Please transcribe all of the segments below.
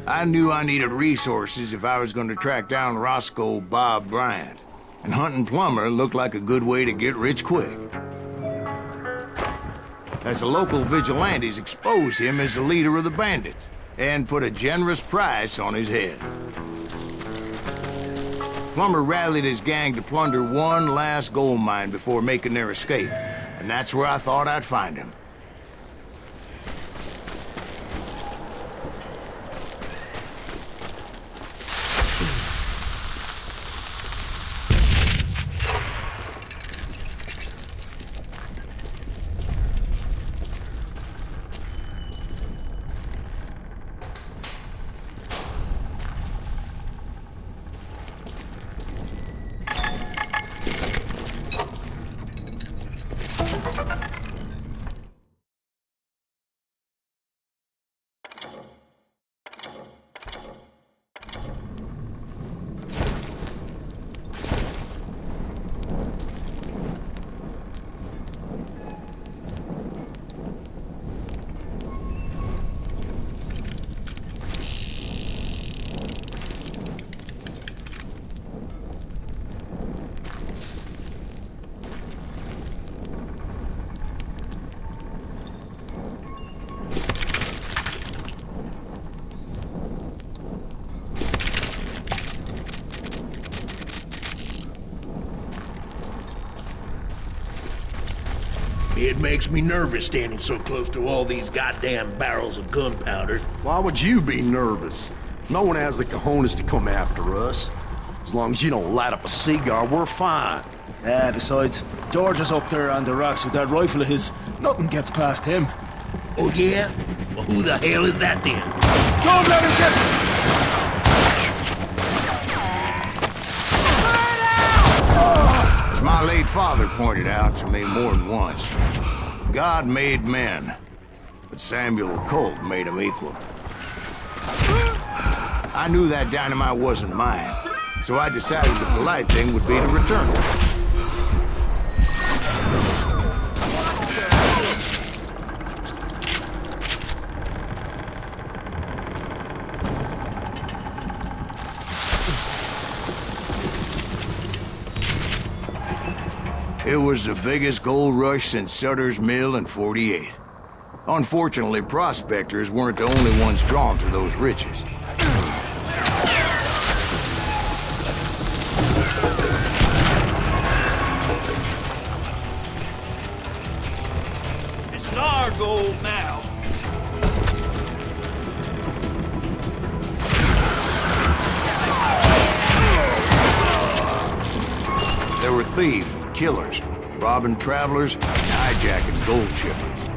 I knew I needed resources if I was going to track down Roscoe Bob Bryant, and hunting Plummer looked like a good way to get rich quick. As the local vigilantes exposed him as the leader of the bandits, and put a generous price on his head. Plummer rallied his gang to plunder one last gold mine before making their escape, and that's where I thought I'd find him. It makes me nervous standing so close to all these goddamn barrels of gunpowder. Why would you be nervous? No one has the cojones to come after us. As long as you don't light up a cigar, we're fine. Besides, George is up there on the rocks with that rifle of his. Nothing gets past him. Oh, yeah? Well, who the hell is that then? Don't let him get... As my late father pointed out to me more than once, God made men, but Samuel Colt made them equal. I knew that dynamite wasn't mine, so I decided the polite thing would be to return it. It was the biggest gold rush since Sutter's Mill in '48. Unfortunately, prospectors weren't the only ones drawn to those riches. This is our gold now. There were thieves and killers, robbing travelers and hijacking gold shipments.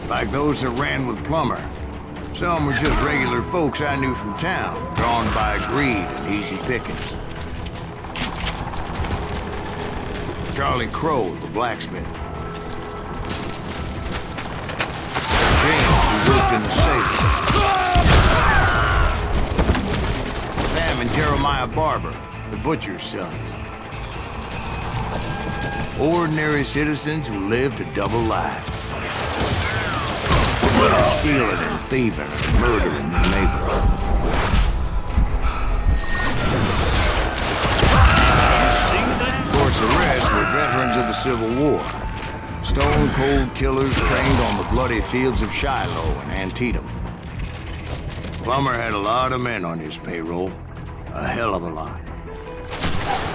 Like those that ran with Plummer. Some were just regular folks I knew from town, drawn by greed and easy pickings. Charlie Crow, the blacksmith. James, who worked in the stable. Sam and Jeremiah Barber, the butcher's sons. Ordinary citizens who lived a double life. Stealing and thieving and murdering their neighbors. You see that? Of course, the rest were veterans of the Civil War. Stone-cold killers trained on the bloody fields of Shiloh and Antietam. Plummer had a lot of men on his payroll. A hell of a lot.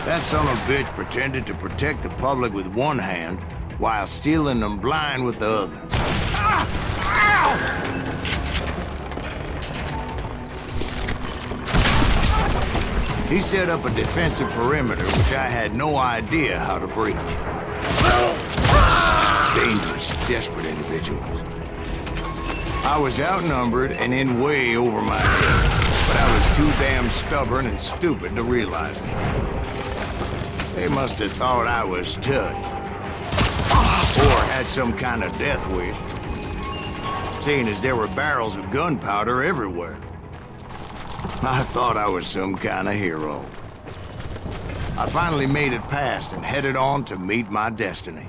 That son of a bitch pretended to protect the public with one hand while stealing them blind with the other. He set up a defensive perimeter which I had no idea how to breach. Dangerous, desperate individuals. I was outnumbered and in way over my head, but I was too damn stubborn and stupid to realize it. They must have thought I was touched. Or had some kind of death wish. Seeing as there were barrels of gunpowder everywhere. I thought I was some kind of hero. I finally made it past and headed on to meet my destiny.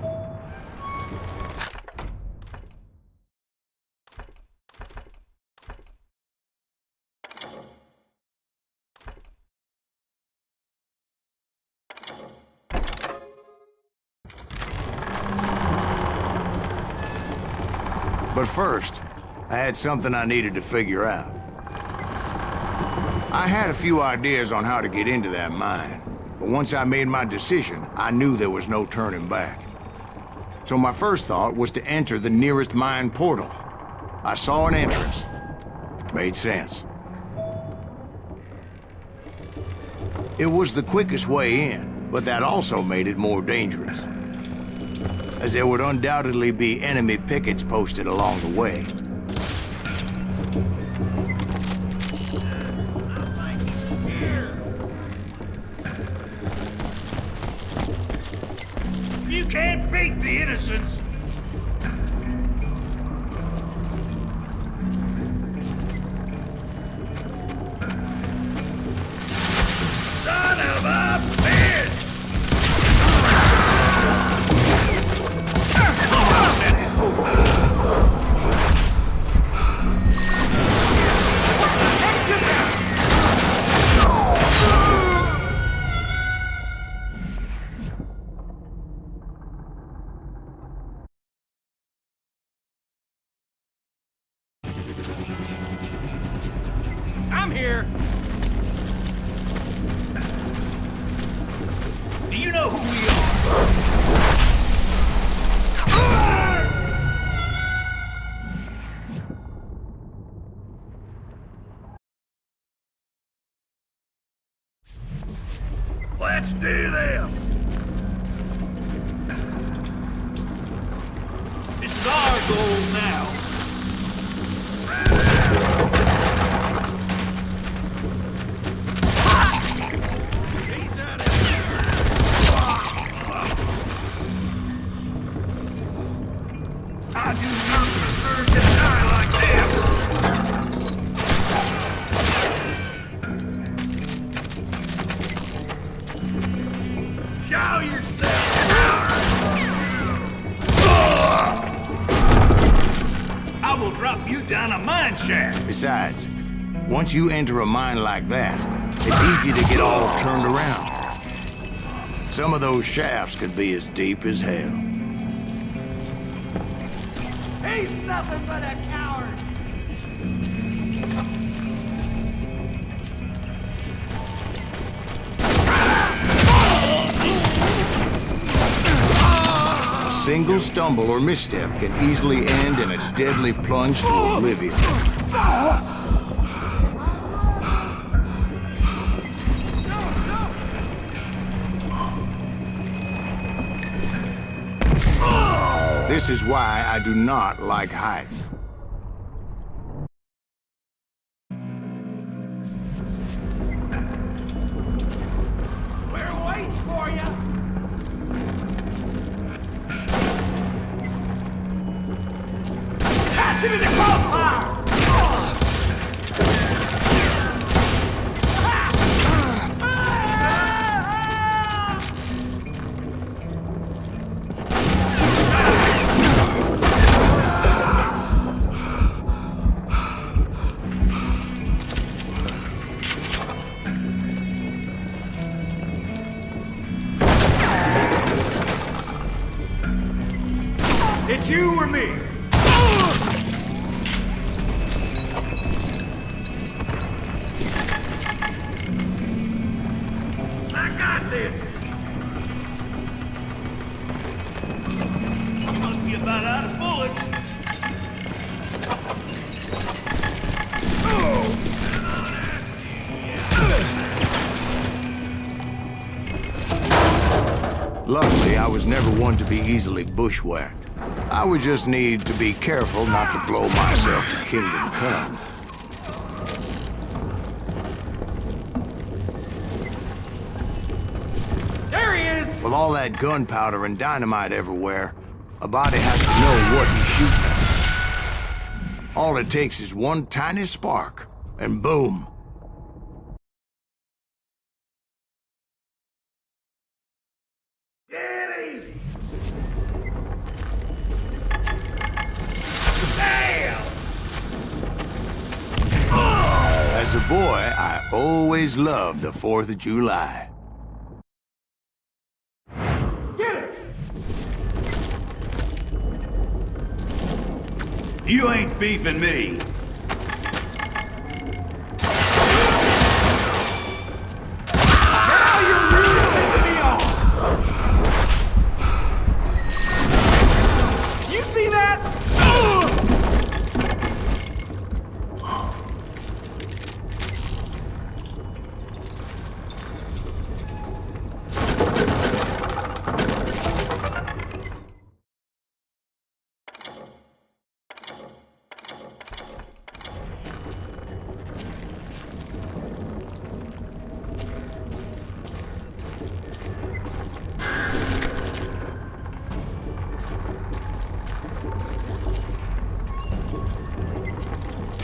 But first, I had something I needed to figure out. I had a few ideas on how to get into that mine, but once I made my decision, I knew there was no turning back. So my first thought was to enter the nearest mine portal. I saw an entrance. Made sense. It was the quickest way in, but that also made it more dangerous, as there would undoubtedly be enemy pickets posted along the way. You can't beat the innocents. Son of a bitch! I'm here. Do you know who we are? Let's do this. This is our goal now. I do not deserve to die like this! Show yourself, I will drop you down a mine shaft! Besides, once you enter a mine like that, it's easy to get all turned around. Some of those shafts could be as deep as hell. He's nothing but a coward! A single stumble or misstep can easily end in a deadly plunge to oblivion. This is why I do not like heights. We're waiting for you! Catch him in the crossfire! It's you or me! I got this! Must be about out of bullets. Luckily, I was never one to be easily bushwhacked. I would just need to be careful not to blow myself to Kingdom Come. There he is! With all that gunpowder and dynamite everywhere, a body has to know what he's shooting at. All it takes is one tiny spark, and boom, As a boy, I always loved the 4th of July. You ain't beefing me. You see that?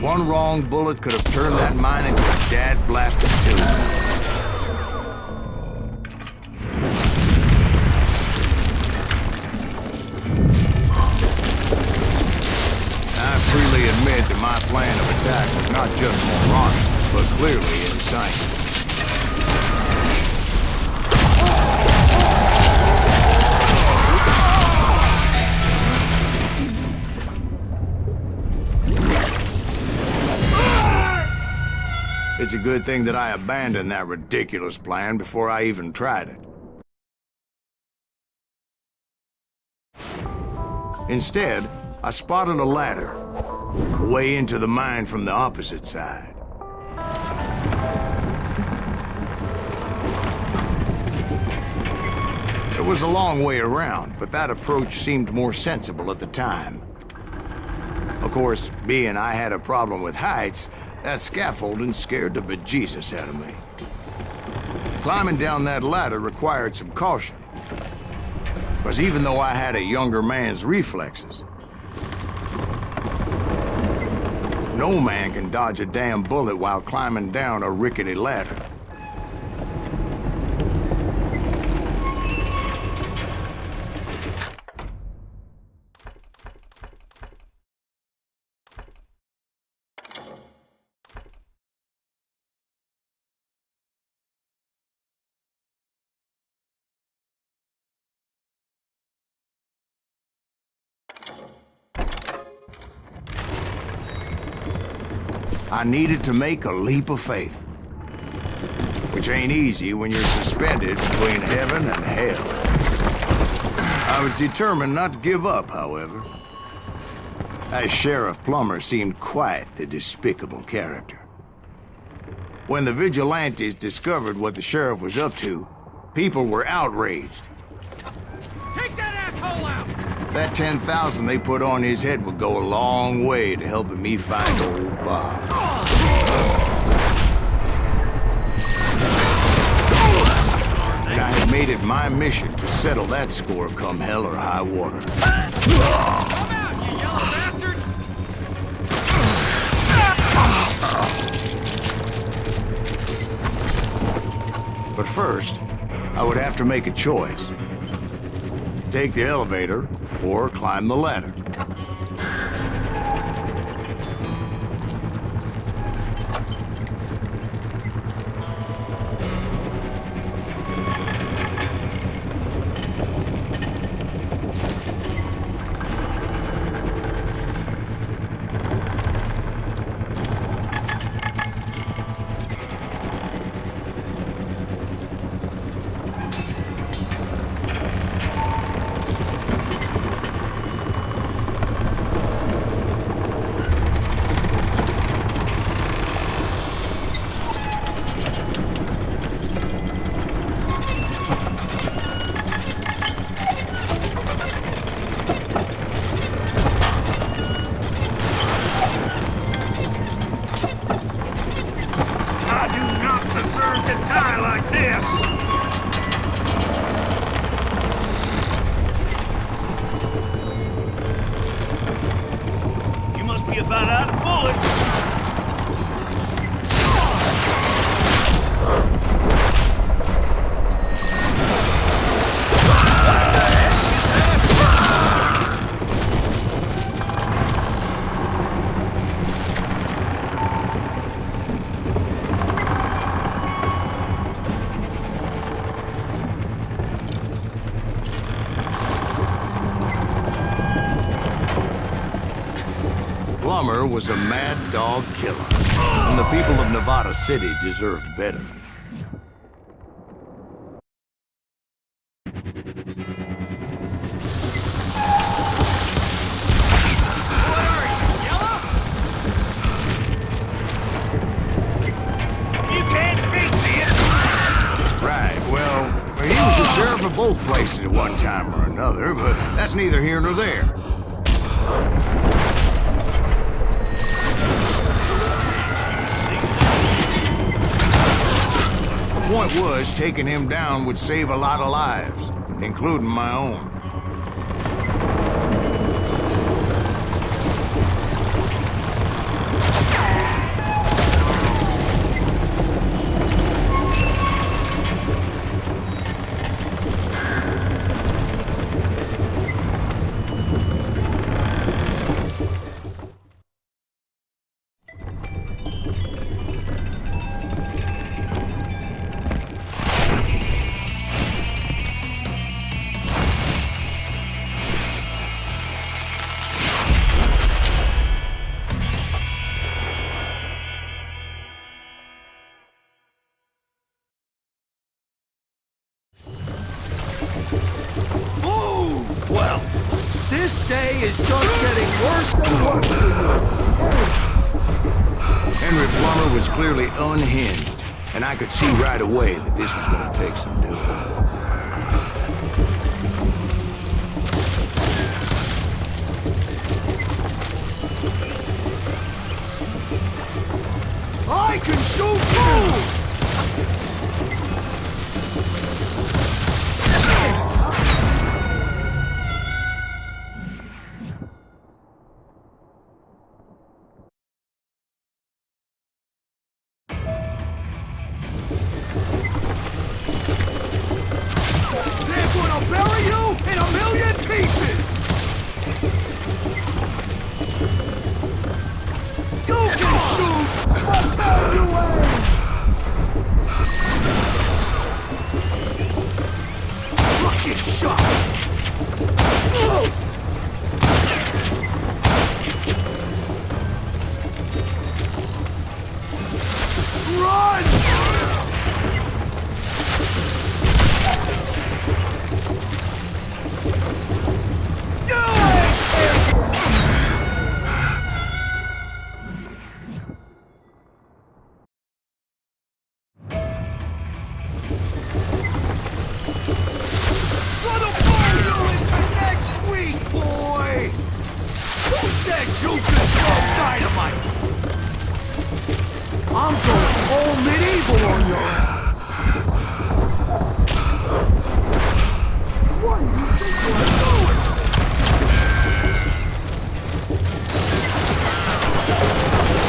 One wrong bullet could have turned that mine into a dad-blasted tube. I freely admit that my plan of attack was not just moronic, but clearly insane. It's a good thing that I abandoned that ridiculous plan before I even tried it. Instead, I spotted a ladder, a way into the mine from the opposite side. It was a long way around, but that approach seemed more sensible at the time. Of course, being I had a problem with heights, that scaffolding scared the bejesus out of me. Climbing down that ladder required some caution. Because even though I had a younger man's reflexes, no man can dodge a damn bullet while climbing down a rickety ladder. I needed to make a leap of faith, which ain't easy when you're suspended between heaven and hell. I was determined not to give up, however. That Sheriff Plummer seemed quite the despicable character. When the vigilantes discovered what the sheriff was up to, people were outraged. Take that asshole out! That 10,000 they put on his head would go a long way to helping me find old Bob. And I had made it my mission to settle that score come hell or high water. Come out, you yellow bastard! But first, I would have to make a choice. Take the elevator or climb the ladder. Plummer was a mad dog killer, and the people of Nevada City deserved better. Right, well, he was the sheriff of both places at one time or another, but that's neither here nor there. The point was, taking him down would save a lot of lives, including my own. Well, this day is just getting worse and worse. Henry Plummer was clearly unhinged, and I could see right away that this was going to take some doing. I can shoot too! Bury you in a million pieces! You can shoot, but no you aim! Lucky shot! Run! I'm going all medieval on your ass! What do you think you're doing?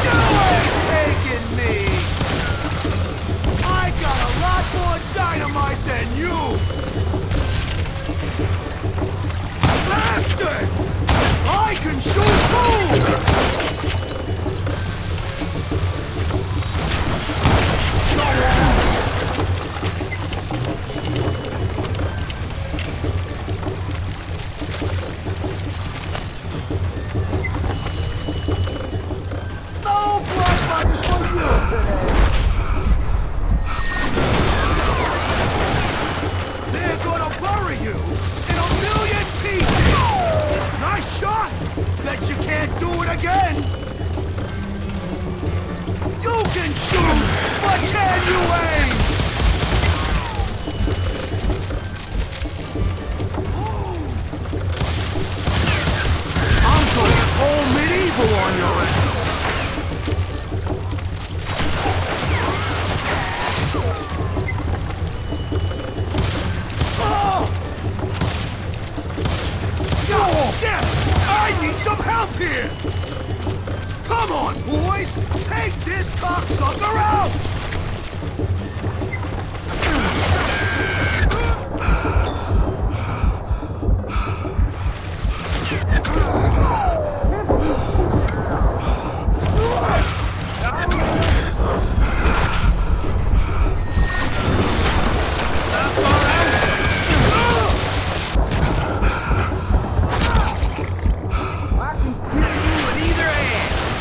You ain't taking me! I got a lot more dynamite than you! Bastard! I can shoot too! Again! You can shoot, but can you aim? I'm going all medieval on your ass. Oh! Yeah! I need some help here! Come on, boys! Take this cocksucker out! I can kill you with either hand!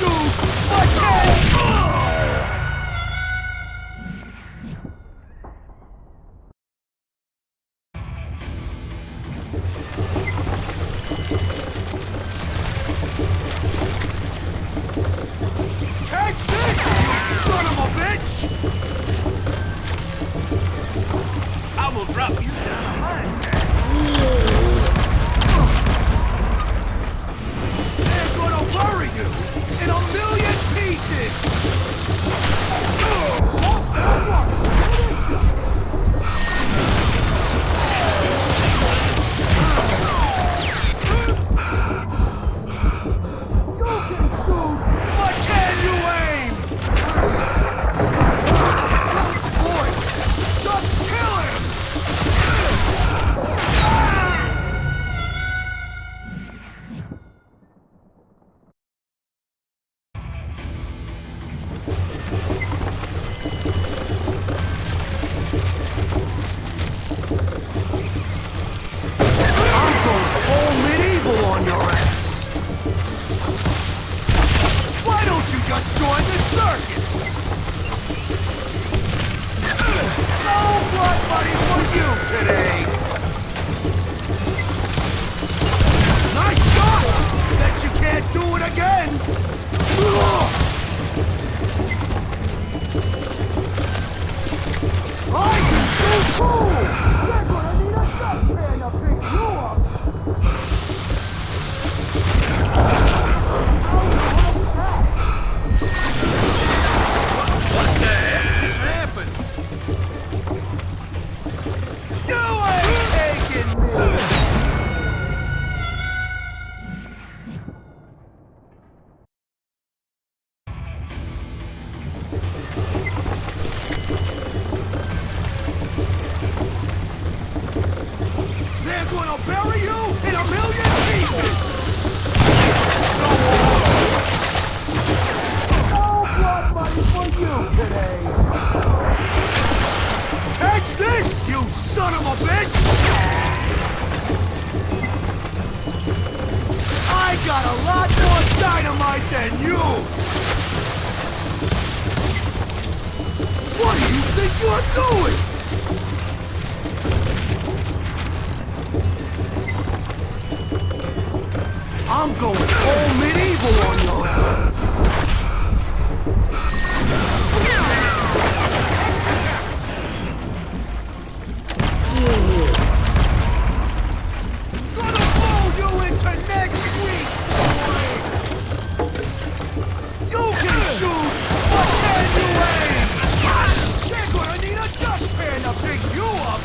shoot, but can... Catch this, you son of a bitch! I will drop you down. They're gonna bury you in a million pieces! But can you aim? Boy, just kill him! I'm going all medieval on your ass! Why don't you just join the circus? No blood money for you today! Nice shot! Bet you can't do it again! I can shoot too! They're gonna need a dustpan to pick you up! What's happened? You ain't taking me! They're gonna bury you in a million pieces! So no blood money for you today! Catch this, you son of a bitch! I got a lot more dynamite than you! What do you think you're doing? I'm going all medieval on your ass! Gonna blow you into next week, boy! You can shoot, but can you aim? They're gonna need a dustpan to pick you up!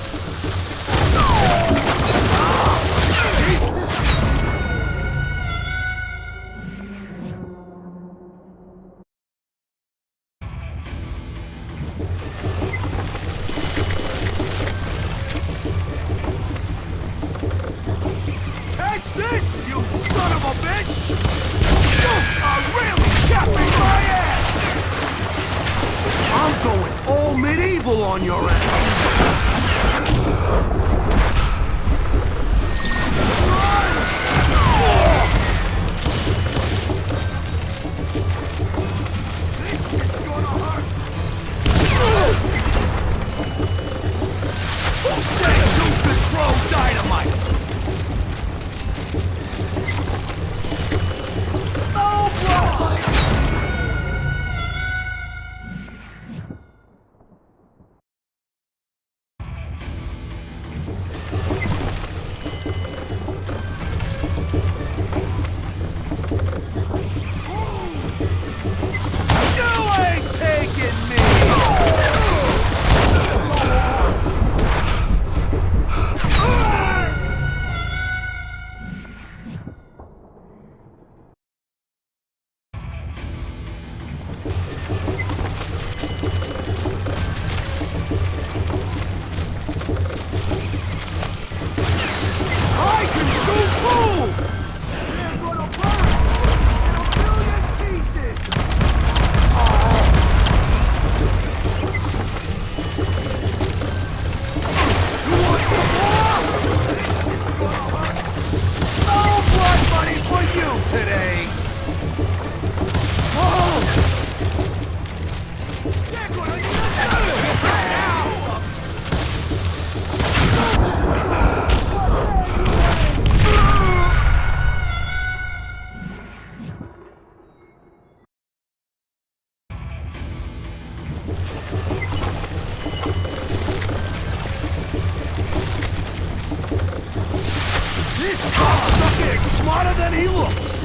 looks!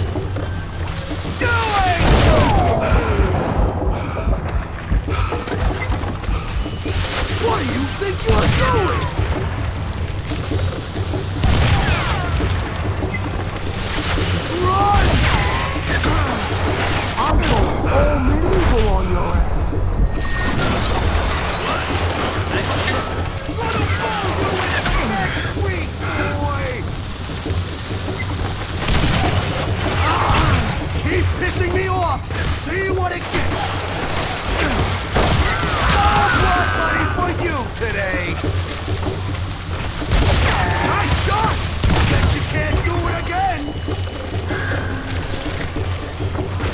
You ain't What do you think you're doing? Run! I'm going all medieval on your ass. Let him fall to it next week, boy! Keep pissing me off! See what it gets! No blood money for you today! Nice shot! Bet you can't do it again!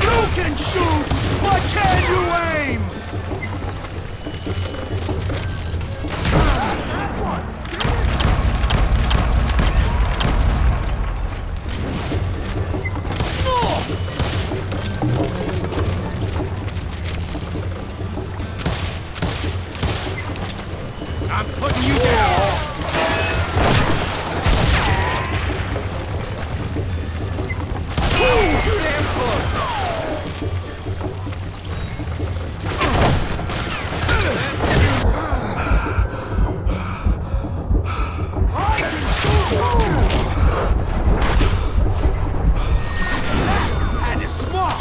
You can shoot, but can you aim? I'm putting you down. Too damn close. And it's smart!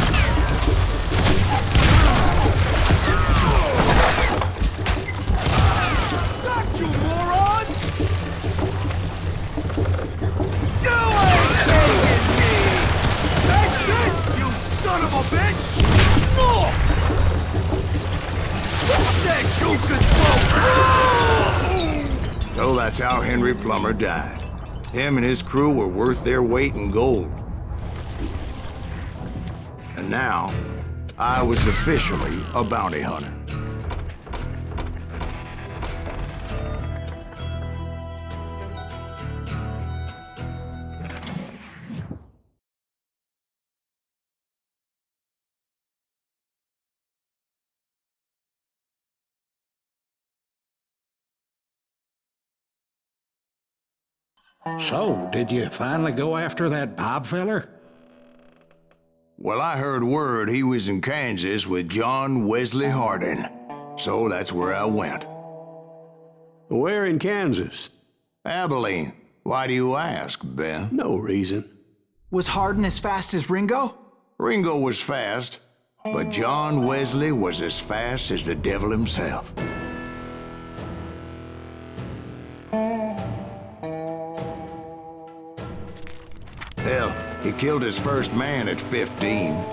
Got you, morons! You ain't taking me! Catch this, you son of a bitch! No! Who said you could throw? So that's how Henry Plummer died. Him and his crew were worth their weight in gold. And now, I was officially a bounty hunter. So, did you finally go after that Bob feller? Well, I heard word he was in Kansas with John Wesley Hardin. So that's where I went. Where in Kansas? Abilene. Why do you ask, Ben? No reason. Was Hardin as fast as Ringo? Ringo was fast, but John Wesley was as fast as the devil himself. Hell, he killed his first man at 15.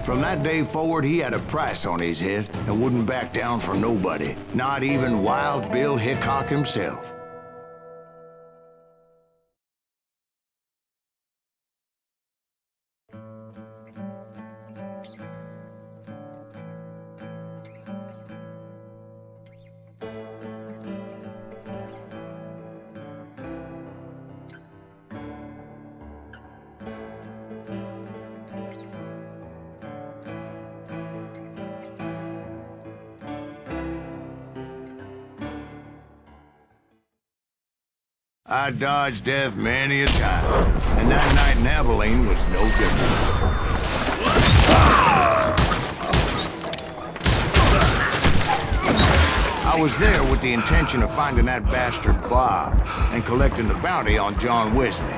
From that day forward, he had a price on his head and wouldn't back down for nobody, not even Wild Bill Hickok himself. I dodged death many a time, and that night in Abilene was no different. I was there with the intention of finding that bastard Bob and collecting the bounty on John Wesley.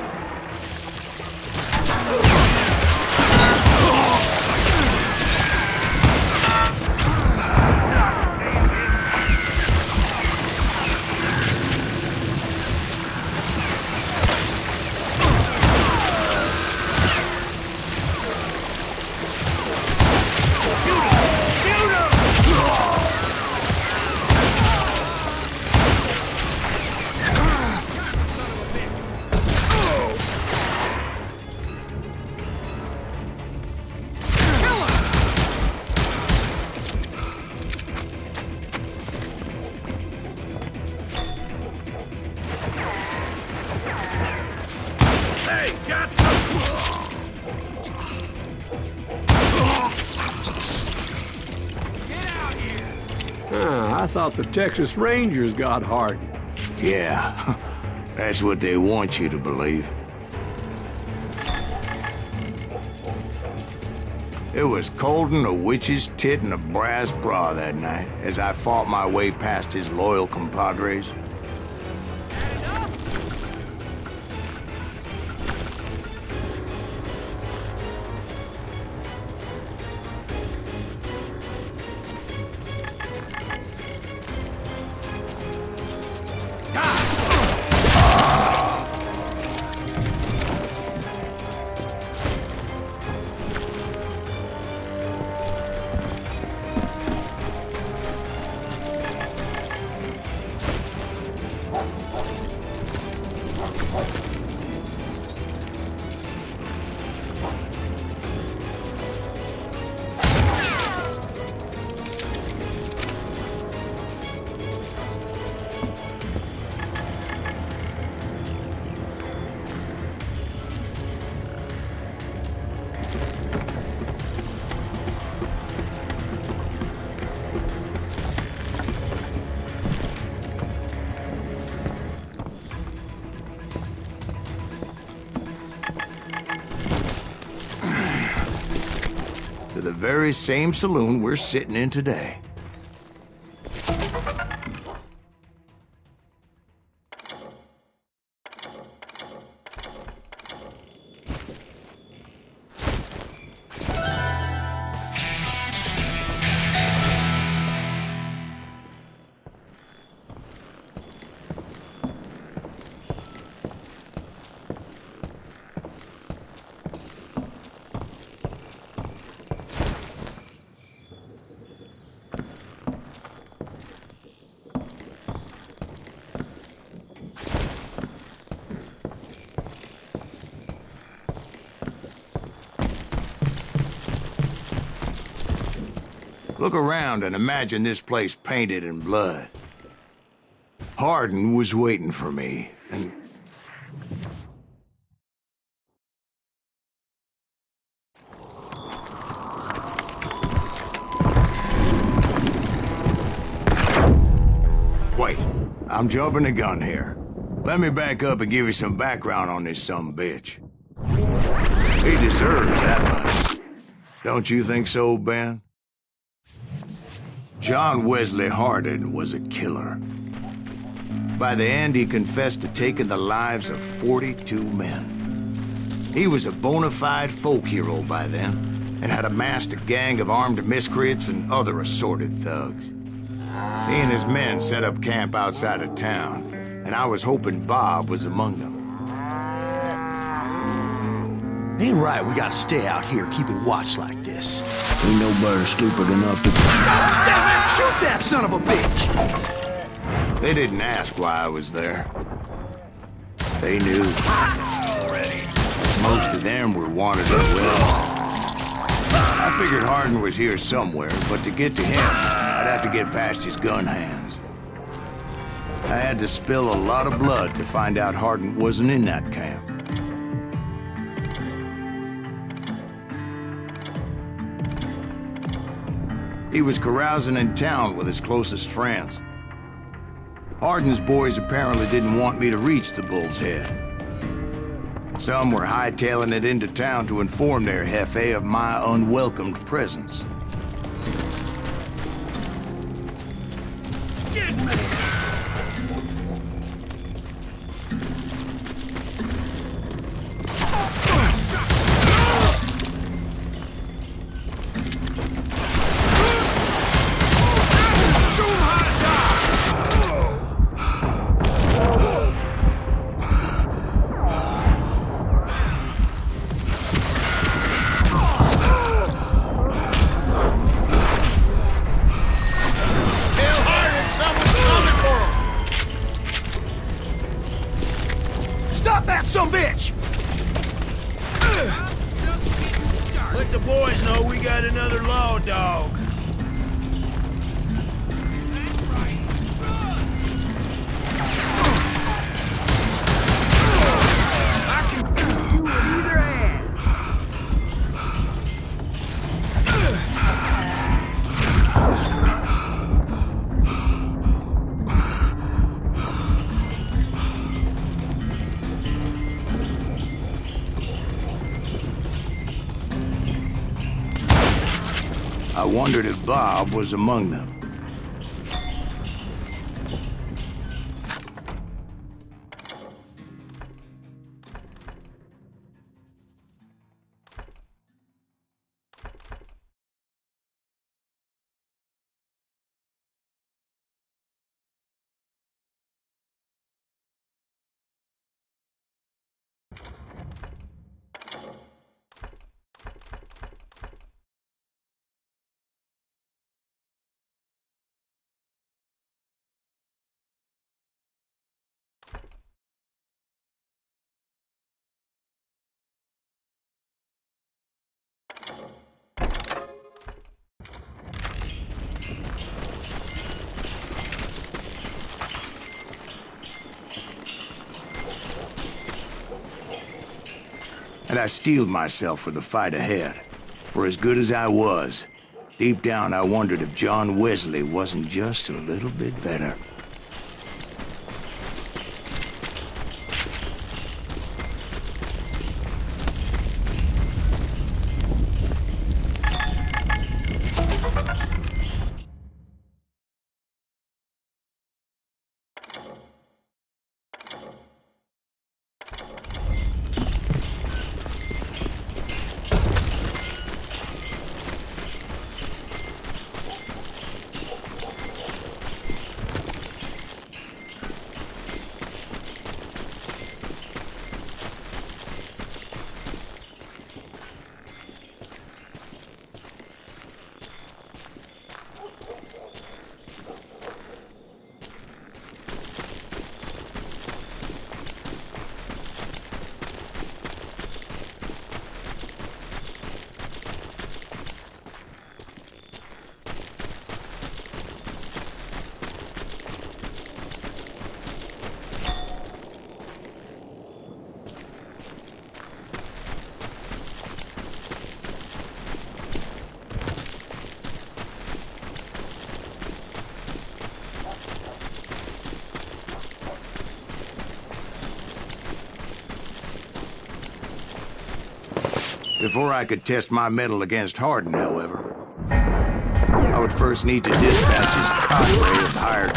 Hey, got some. Get out here. I thought the Texas Rangers got Hardin. Yeah, that's what they want you to believe. It was cold a witch's tit in a brass bra that night as I fought my way past his loyal compadres. To the very same saloon we're sitting in today. Look around and imagine this place painted in blood. Hardin was waiting for me, and... Wait, I'm jumping the gun here. Let me back up and give you some background on this sumbitch. He deserves that much. Don't you think so, Ben? John Wesley Hardin was a killer. By the end, he confessed to taking the lives of 42 men. He was a bona fide folk hero by then, and had amassed a gang of armed miscreants and other assorted thugs. He and his men set up camp outside of town, and I was hoping Bob was among them. Ain't right, we gotta stay out here keeping watch like this. Ain't nobody stupid enough to... God damn it! Shoot that son of a bitch! They didn't ask why I was there. They knew. Most of them were wanted as well. I figured Hardin was here somewhere, but to get to him, I'd have to get past his gun hands. I had to spill a lot of blood to find out Hardin wasn't in that camp. He was carousing in town with his closest friends. Hardin's boys apparently didn't want me to reach the Bull's Head. Some were hightailing it into town to inform their jefe of my unwelcomed presence. Get me! Bitch! Let the boys know we got another law dog. I can kill you with either hand. I wondered if Bob was among them. And I steeled myself for the fight ahead. For as good as I was, deep down I wondered if John Wesley wasn't just a little bit better. Before I could test my mettle against Hardin, however, I would first need to dispatch his cadre of hired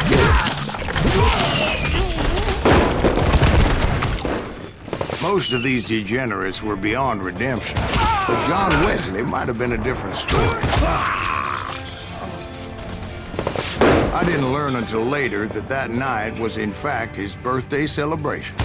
killers. Most of these degenerates were beyond redemption, but John Wesley might have been a different story. I didn't learn until later that that night was in fact his birthday celebration.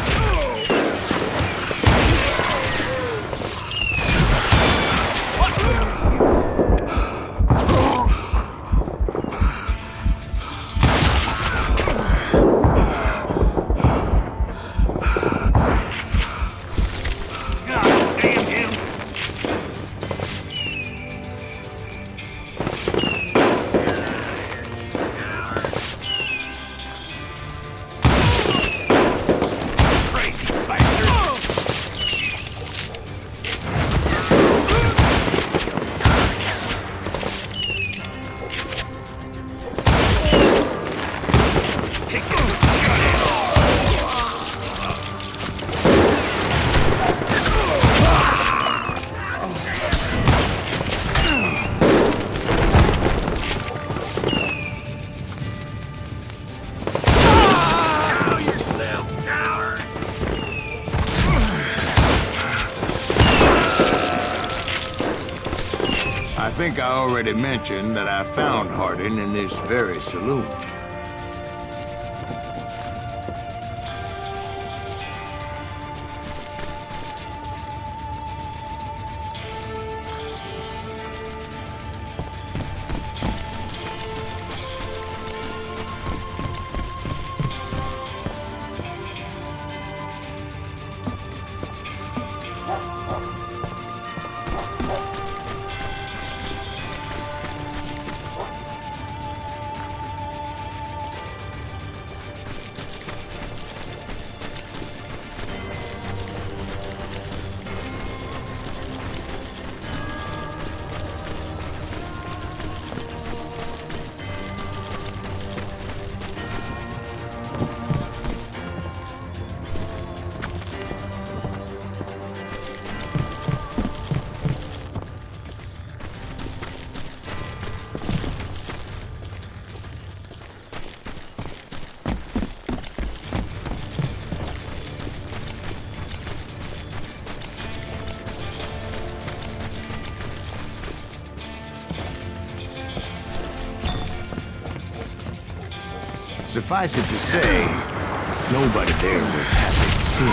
I think I already mentioned that I found Hardin in this very saloon. Suffice it to say, nobody there was happy to see me.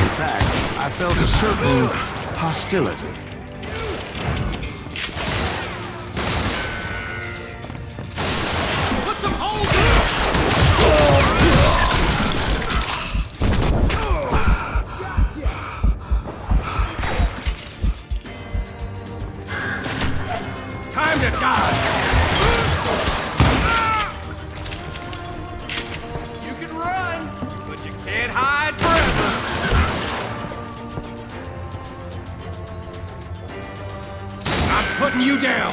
In fact, I felt a certain hostility. Put some holes Time to die! You can run, but you can't hide forever! I'm putting you down!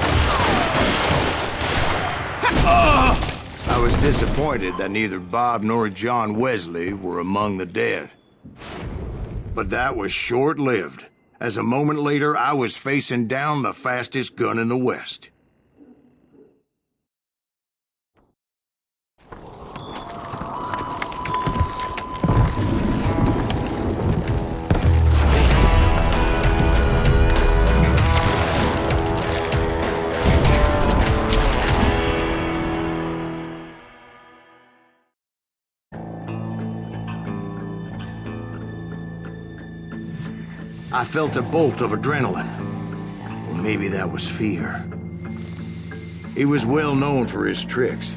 I was disappointed that neither Bob nor John Wesley were among the dead. But that was short-lived, as a moment later I was facing down the fastest gun in the West. I felt a bolt of adrenaline. Or maybe that was fear. He was well known for his tricks,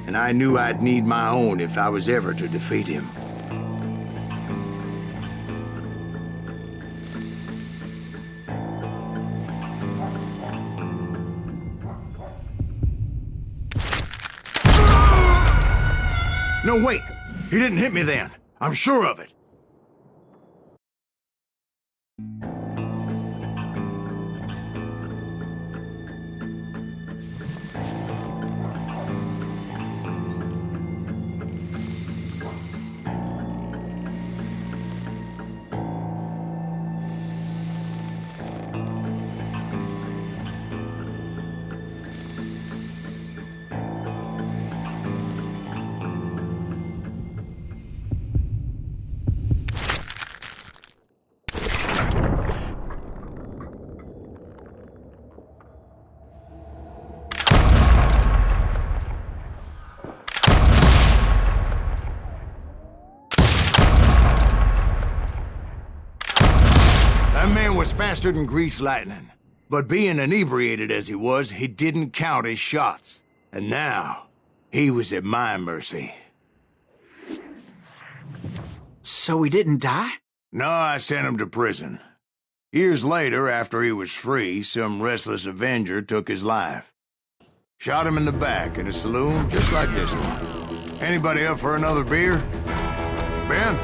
and I knew I'd need my own if I was ever to defeat him. No, wait! He didn't hit me then. I'm sure of it. That man was faster than greased lightning. But being inebriated as he was, he didn't count his shots. And now, he was at my mercy. So he didn't die? No, I sent him to prison. Years later, after he was free, some restless Avenger took his life. Shot him in the back in a saloon just like this one. Anybody up for another beer? Ben?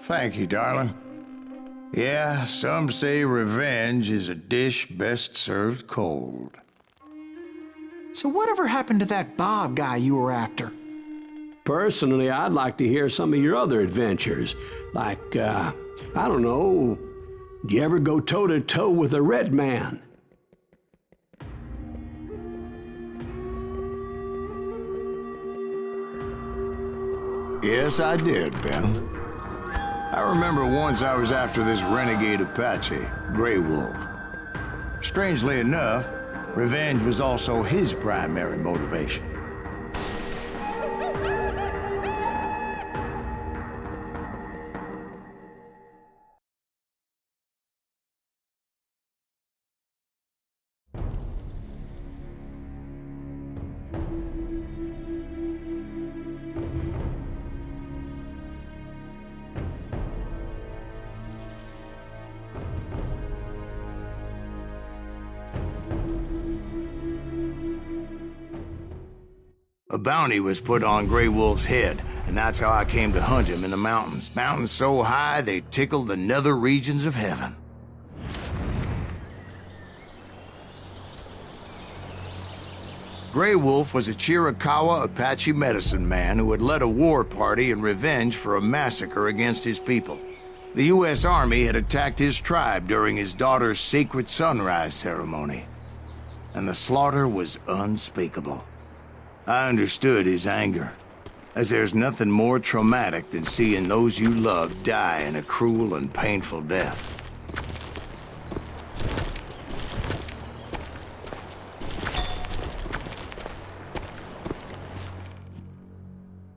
Thank you, darling. Yeah, some say revenge is a dish best served cold. So whatever happened to that Bob guy you were after? Personally, I'd like to hear some of your other adventures. Like, I don't know, do you ever go toe-to-toe with a red man? Yes, I did, Ben. I remember once I was after this renegade Apache, Grey Wolf. Strangely enough, revenge was also his primary motivation. A bounty was put on Grey Wolf's head, and that's how I came to hunt him in the mountains. Mountains so high they tickled the nether regions of heaven. Grey Wolf was a Chiricahua Apache medicine man who had led a war party in revenge for a massacre against his people. The U.S. Army had attacked his tribe during his daughter's secret sunrise ceremony, and the slaughter was unspeakable. I understood his anger, as there's nothing more traumatic than seeing those you love die in a cruel and painful death.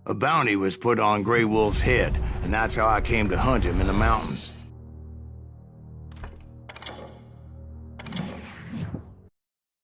A bounty was put on Grey Wolf's head, and that's how I came to hunt him in the mountains.